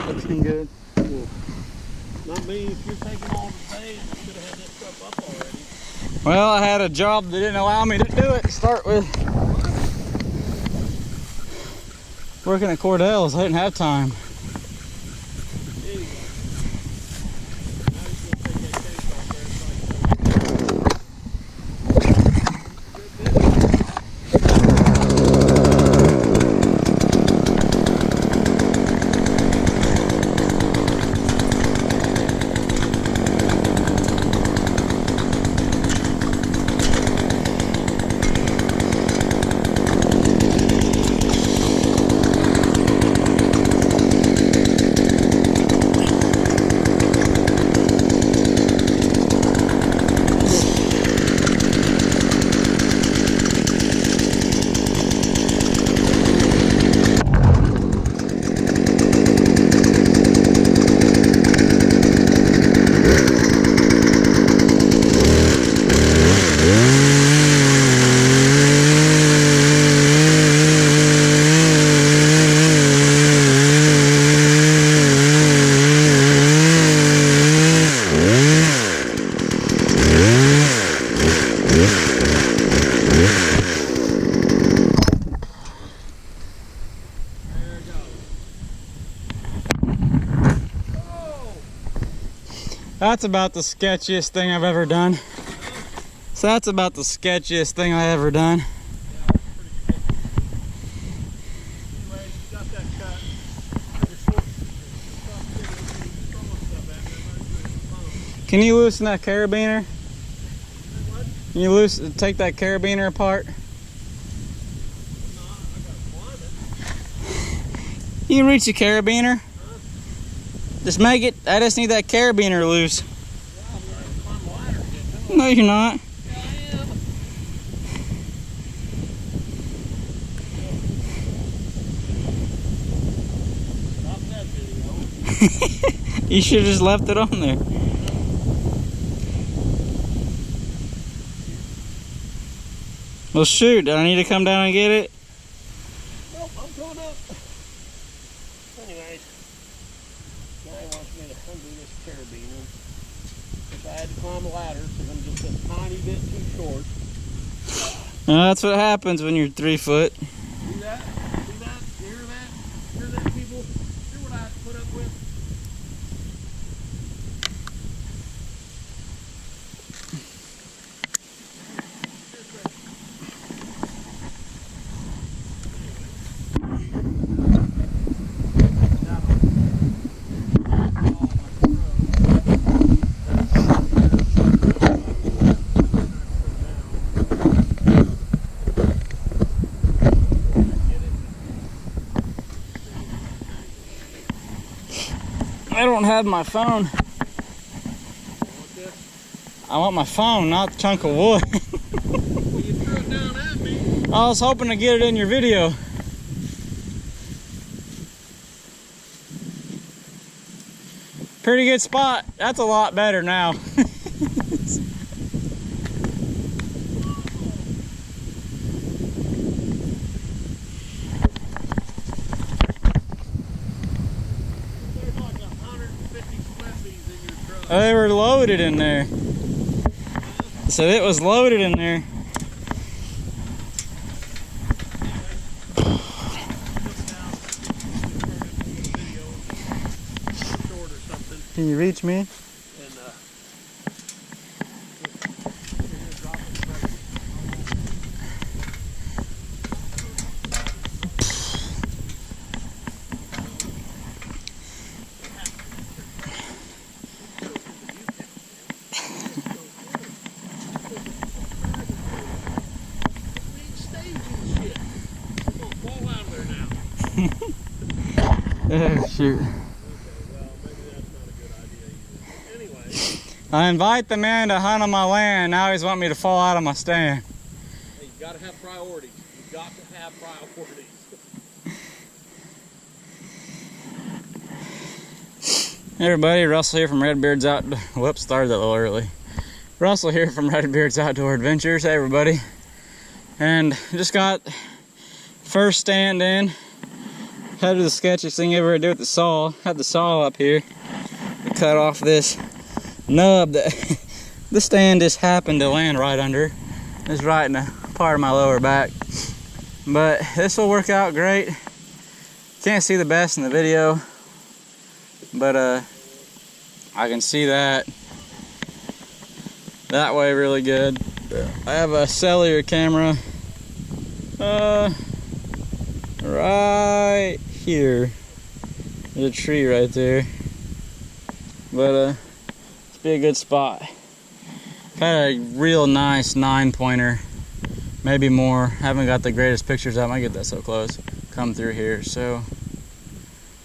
Looking good. Well, not me. If you're taking all the days, you should have had that stuff up already. Well, I had a job that didn't allow me to do it to start with. Working at Cordell's, I didn't have time. That's about the sketchiest thing I've ever done. So that's about the sketchiest thing I ever done. Can you loosen that carabiner? Can you take that carabiner apart? You can reach the carabiner. Just make it, I just need that carabiner loose. No, you're not. You should have just left it on there. Well, shoot, do I need to come down and get it? Nope, I'm going up. Anyways, now he wants me to undo this carabiner. If I had to climb a ladder, because I'm just a tiny bit too short. Well, that's what happens when you're 3 foot. See that? See that? You hear that? Hear that, people? Hear what I have to put up with? I don't have my phone. I want my phone, not the chunk of wood. Well, you threw it down at me. I was hoping to get it in your video. Pretty good spot. That's a lot better now. They were loaded in there. So it was loaded in there. Can you reach me? Oh, shoot. I invite the man to hunt on my land. Now he's wanting me to fall out of my stand. Hey, you gotta have priorities. You've got to have priorities. Hey everybody, Russell here from Redbeard's Outdoor. Whoops, started that a little early. Russell here from Redbeard's Outdoor Adventures. Hey everybody. And just got first stand in. Had to do the sketchiest thing ever to do with the saw. Had the saw up here to cut off this nub that the stand just happened to land right under. It's right in the part of my lower back. But this will work out great. Can't see the best in the video, but I can see that way really good. I have a cellular camera right here. There's a tree right there, but it's be a good spot. Had a real nice 9-pointer, maybe more. Haven't got the greatest pictures. I might get that so close. Come through here, so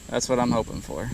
that's what I'm hoping for.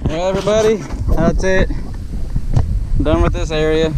Well, everybody, that's it. Done with this area.